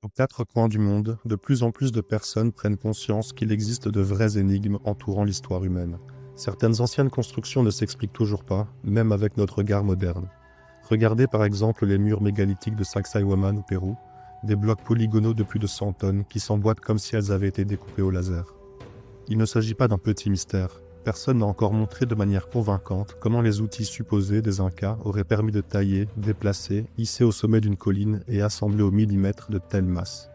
Aux quatre coins du monde, de plus en plus de personnes prennent conscience qu'il existe de vraies énigmes entourant l'histoire humaine. Certaines anciennes constructions ne s'expliquent toujours pas, même avec notre regard moderne. Regardez par exemple les murs mégalithiques de Sacsayhuaman au Pérou, des blocs polygonaux de plus de 100 tonnes qui s'emboîtent comme si elles avaient été découpées au laser. Il ne s'agit pas d'un petit mystère. Personne n'a encore montré de manière convaincante comment les outils supposés des Incas auraient permis de tailler, déplacer, hisser au sommet d'une colline et assembler au millimètre de telles masses.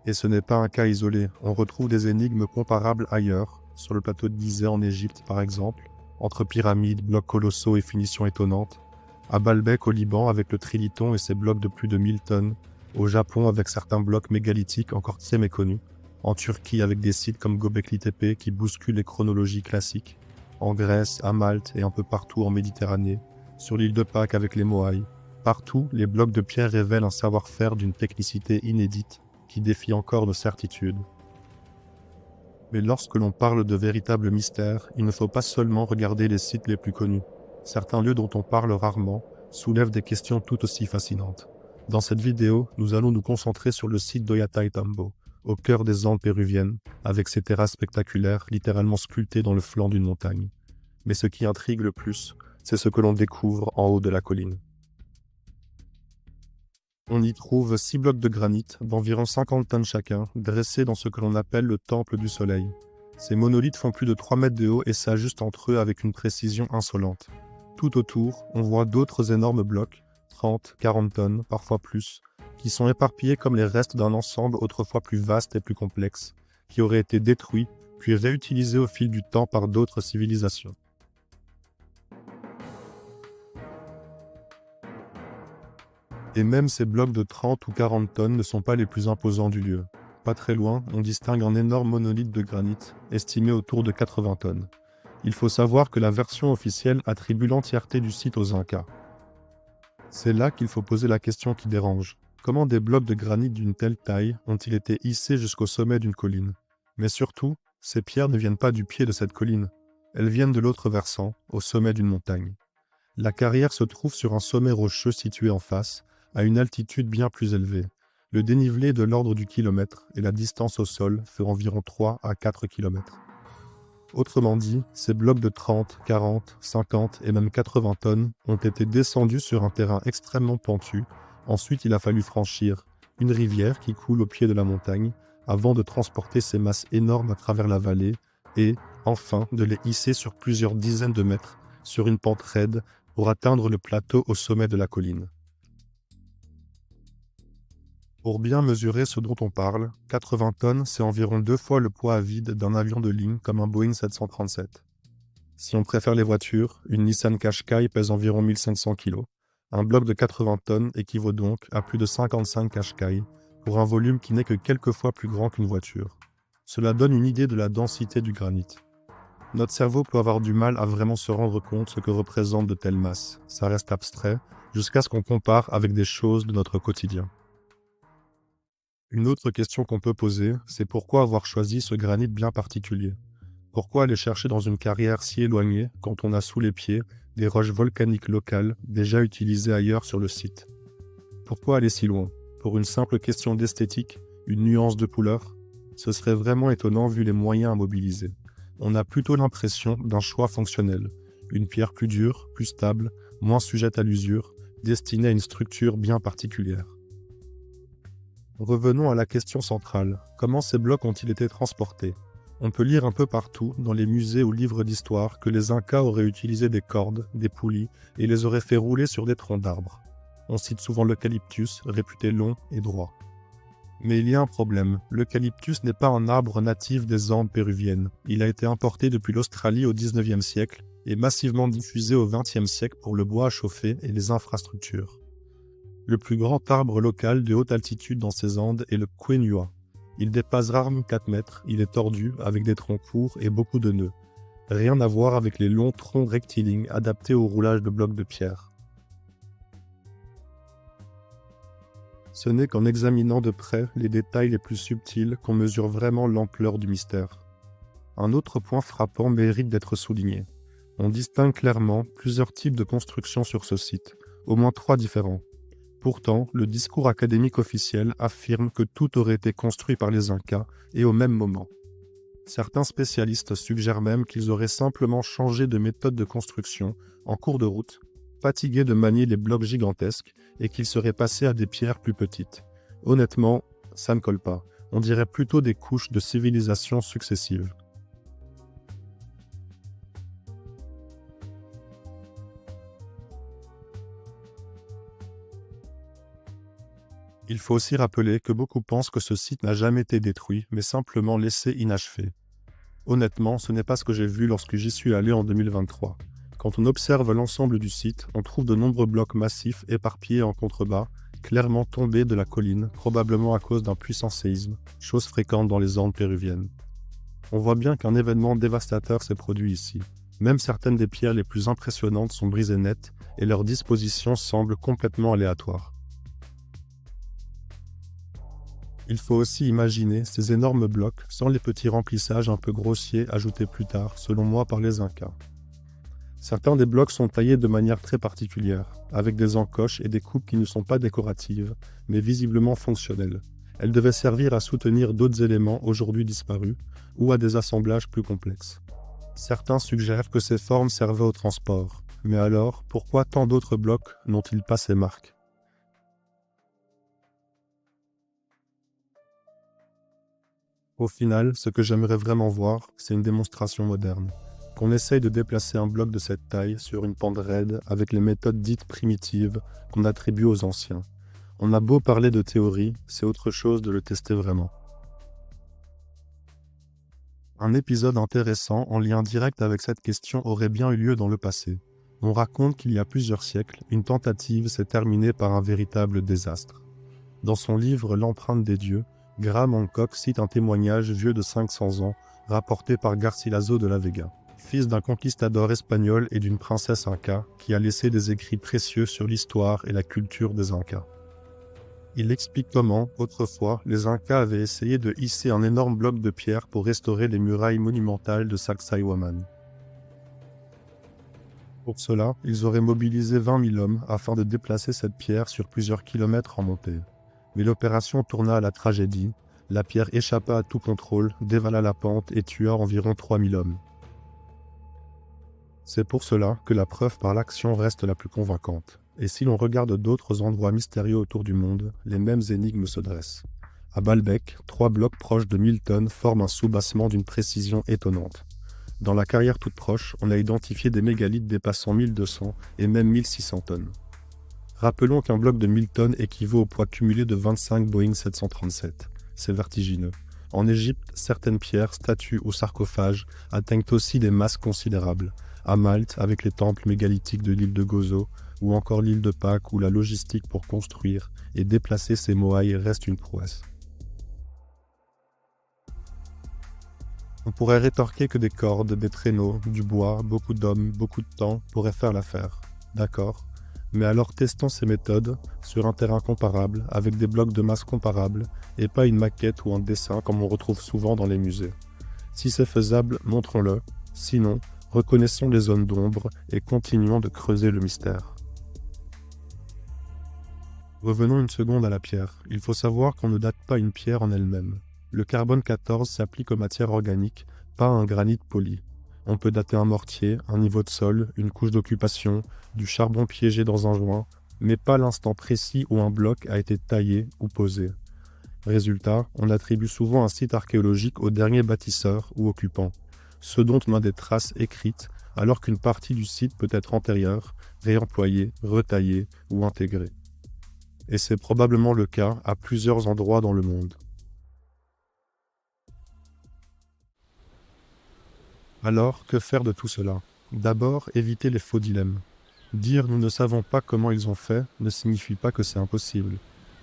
Et ce n'est pas un cas isolé, on retrouve des énigmes comparables ailleurs, sur le plateau de Gizeh en Égypte par exemple, entre pyramides, blocs colossaux et finitions étonnantes, à Baalbek au Liban avec le Triliton et ses blocs de plus de 1000 tonnes, au Japon avec certains blocs mégalithiques encore très méconnus, en Turquie avec des sites comme Göbekli Tepe qui bousculent les chronologies classiques, en Grèce, à Malte et un peu partout en Méditerranée, sur l'île de Pâques avec les Moaïs. Partout, les blocs de pierre révèlent un savoir-faire d'une technicité inédite qui défie encore nos certitudes. Mais lorsque l'on parle de véritables mystères, il ne faut pas seulement regarder les sites les plus connus. Certains lieux dont on parle rarement soulèvent des questions tout aussi fascinantes. Dans cette vidéo, nous allons nous concentrer sur le site d'Ollantaytambo, au cœur des Andes péruviennes, avec ses terrasses spectaculaires littéralement sculptées dans le flanc d'une montagne. Mais ce qui intrigue le plus, c'est ce que l'on découvre en haut de la colline. On y trouve 6 blocs de granit d'environ 50 tonnes chacun, dressés dans ce que l'on appelle le Temple du Soleil. Ces monolithes font plus de 3 mètres de haut et s'ajustent entre eux avec une précision insolente. Tout autour, on voit d'autres énormes blocs, 30, 40 tonnes, parfois plus, qui sont éparpillés comme les restes d'un ensemble autrefois plus vaste et plus complexe, qui aurait été détruit, puis réutilisé au fil du temps par d'autres civilisations. Et même ces blocs de 30 ou 40 tonnes ne sont pas les plus imposants du lieu. Pas très loin, on distingue un énorme monolithe de granit, estimé autour de 80 tonnes. Il faut savoir que la version officielle attribue l'entièreté du site aux Incas. C'est là qu'il faut poser la question qui dérange. Comment des blocs de granit d'une telle taille ont-ils été hissés jusqu'au sommet d'une colline? Mais surtout, ces pierres ne viennent pas du pied de cette colline. Elles viennent de l'autre versant, au sommet d'une montagne. La carrière se trouve sur un sommet rocheux situé en face, à une altitude bien plus élevée. Le dénivelé est de l'ordre du kilomètre et la distance au sol fait environ 3 à 4 kilomètres. Autrement dit, ces blocs de 30, 40, 50 et même 80 tonnes ont été descendus sur un terrain extrêmement pentu. Ensuite, il a fallu franchir une rivière qui coule au pied de la montagne avant de transporter ces masses énormes à travers la vallée et, enfin, de les hisser sur plusieurs dizaines de mètres sur une pente raide pour atteindre le plateau au sommet de la colline. Pour bien mesurer ce dont on parle, 80 tonnes, c'est environ 2 fois le poids à vide d'un avion de ligne comme un Boeing 737. Si on préfère les voitures, une Nissan Qashqai pèse environ 1500 kg. Un bloc de 80 tonnes équivaut donc à plus de 55 Qashqai, pour un volume qui n'est que quelques fois plus grand qu'une voiture. Cela donne une idée de la densité du granit. Notre cerveau peut avoir du mal à vraiment se rendre compte ce que représentent de telles masses. Ça reste abstrait, jusqu'à ce qu'on compare avec des choses de notre quotidien. Une autre question qu'on peut poser, c'est pourquoi avoir choisi ce granit bien particulier? Pourquoi aller chercher dans une carrière si éloignée quand on a sous les pieds des roches volcaniques locales déjà utilisées ailleurs sur le site? Pourquoi aller si loin? Pour une simple question d'esthétique, une nuance de couleur? Ce serait vraiment étonnant vu les moyens à mobiliser. On a plutôt l'impression d'un choix fonctionnel. Une pierre plus dure, plus stable, moins sujette à l'usure, destinée à une structure bien particulière. Revenons à la question centrale. Comment ces blocs ont-ils été transportés? On peut lire un peu partout, dans les musées ou livres d'histoire, que les Incas auraient utilisé des cordes, des poulies, et les auraient fait rouler sur des troncs d'arbres. On cite souvent l'eucalyptus, réputé long et droit. Mais il y a un problème. L'eucalyptus n'est pas un arbre natif des Andes péruviennes. Il a été importé depuis l'Australie au XIXe siècle et massivement diffusé au XXe siècle pour le bois à chauffer et les infrastructures. Le plus grand arbre local de haute altitude dans ces Andes est le Queñua. Il dépasse rarement 4 mètres, il est tordu, avec des troncs courts et beaucoup de nœuds. Rien à voir avec les longs troncs rectilignes adaptés au roulage de blocs de pierre. Ce n'est qu'en examinant de près les détails les plus subtils qu'on mesure vraiment l'ampleur du mystère. Un autre point frappant mérite d'être souligné. On distingue clairement plusieurs types de constructions sur ce site, au moins 3 différents. Pourtant, le discours académique officiel affirme que tout aurait été construit par les Incas et au même moment. Certains spécialistes suggèrent même qu'ils auraient simplement changé de méthode de construction en cours de route, fatigués de manier les blocs gigantesques et qu'ils seraient passés à des pierres plus petites. Honnêtement, ça ne colle pas. On dirait plutôt des couches de civilisation successives. Il faut aussi rappeler que beaucoup pensent que ce site n'a jamais été détruit, mais simplement laissé inachevé. Honnêtement, ce n'est pas ce que j'ai vu lorsque j'y suis allé en 2023. Quand on observe l'ensemble du site, on trouve de nombreux blocs massifs éparpillés en contrebas, clairement tombés de la colline, probablement à cause d'un puissant séisme, chose fréquente dans les Andes péruviennes. On voit bien qu'un événement dévastateur s'est produit ici. Même certaines des pierres les plus impressionnantes sont brisées net, et leur disposition semble complètement aléatoire. Il faut aussi imaginer ces énormes blocs sans les petits remplissages un peu grossiers ajoutés plus tard, selon moi, par les Incas. Certains des blocs sont taillés de manière très particulière, avec des encoches et des coupes qui ne sont pas décoratives, mais visiblement fonctionnelles. Elles devaient servir à soutenir d'autres éléments aujourd'hui disparus, ou à des assemblages plus complexes. Certains suggèrent que ces formes servaient au transport, mais alors, pourquoi tant d'autres blocs n'ont-ils pas ces marques ? Au final, ce que j'aimerais vraiment voir, c'est une démonstration moderne. Qu'on essaye de déplacer un bloc de cette taille sur une pente raide avec les méthodes dites primitives qu'on attribue aux anciens. On a beau parler de théorie, c'est autre chose de le tester vraiment. Un épisode intéressant en lien direct avec cette question aurait bien eu lieu dans le passé. On raconte qu'il y a plusieurs siècles, une tentative s'est terminée par un véritable désastre. Dans son livre L'empreinte des dieux, Graham Hancock cite un témoignage vieux de 500 ans, rapporté par Garcilaso de la Vega, fils d'un conquistador espagnol et d'une princesse inca, qui a laissé des écrits précieux sur l'histoire et la culture des Incas. Il explique comment, autrefois, les Incas avaient essayé de hisser un énorme bloc de pierre pour restaurer les murailles monumentales de Sacsayhuaman. Pour cela, ils auraient mobilisé 20 000 hommes afin de déplacer cette pierre sur plusieurs kilomètres en montée. Mais l'opération tourna à la tragédie, la pierre échappa à tout contrôle, dévala la pente et tua environ 3 000 hommes. C'est pour cela que la preuve par l'action reste la plus convaincante. Et si l'on regarde d'autres endroits mystérieux autour du monde, les mêmes énigmes se dressent. À Baalbek, 3 blocs proches de 1000 tonnes forment un soubassement d'une précision étonnante. Dans la carrière toute proche, on a identifié des mégalithes dépassant 1200 et même 1600 tonnes. Rappelons qu'un bloc de 1000 tonnes équivaut au poids cumulé de 25 Boeing 737. C'est vertigineux. En Égypte, certaines pierres, statues ou sarcophages atteignent aussi des masses considérables. À Malte, avec les temples mégalithiques de l'île de Gozo, ou encore l'île de Pâques où la logistique pour construire et déplacer ces moailles reste une prouesse. On pourrait rétorquer que des cordes, des traîneaux, du bois, beaucoup d'hommes, beaucoup de temps pourraient faire l'affaire. D'accord. Mais alors testons ces méthodes sur un terrain comparable, avec des blocs de masse comparables, et pas une maquette ou un dessin comme on retrouve souvent dans les musées. Si c'est faisable, montrons-le. Sinon, reconnaissons les zones d'ombre et continuons de creuser le mystère. Revenons une seconde à la pierre. Il faut savoir qu'on ne date pas une pierre en elle-même. Le carbone 14 s'applique aux matières organiques, pas à un granit poli. On peut dater un mortier, un niveau de sol, une couche d'occupation, du charbon piégé dans un joint, mais pas l'instant précis où un bloc a été taillé ou posé. Résultat, on attribue souvent un site archéologique au dernier bâtisseur ou occupant, ce dont on a des traces écrites, alors qu'une partie du site peut être antérieure, réemployée, retaillée ou intégrée. Et c'est probablement le cas à plusieurs endroits dans le monde. Alors, que faire de tout cela? D'abord, éviter les faux dilemmes. Dire « nous ne savons pas comment ils ont fait » ne signifie pas que c'est impossible.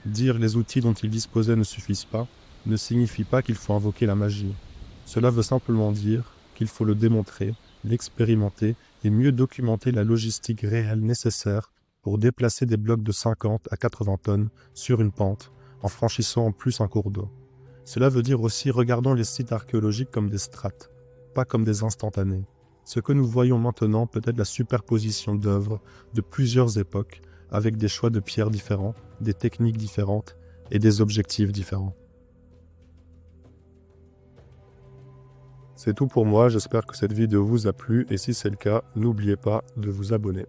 Dire « les outils dont ils disposaient ne suffisent pas » ne signifie pas qu'il faut invoquer la magie. Cela veut simplement dire qu'il faut le démontrer, l'expérimenter et mieux documenter la logistique réelle nécessaire pour déplacer des blocs de 50 à 80 tonnes sur une pente, en franchissant en plus un cours d'eau. Cela veut dire aussi regardons les sites archéologiques comme des strates, pas comme des instantanés. Ce que nous voyons maintenant peut être la superposition d'œuvres de plusieurs époques, avec des choix de pierres différents, des techniques différentes et des objectifs différents. C'est tout pour moi, j'espère que cette vidéo vous a plu et si c'est le cas, n'oubliez pas de vous abonner.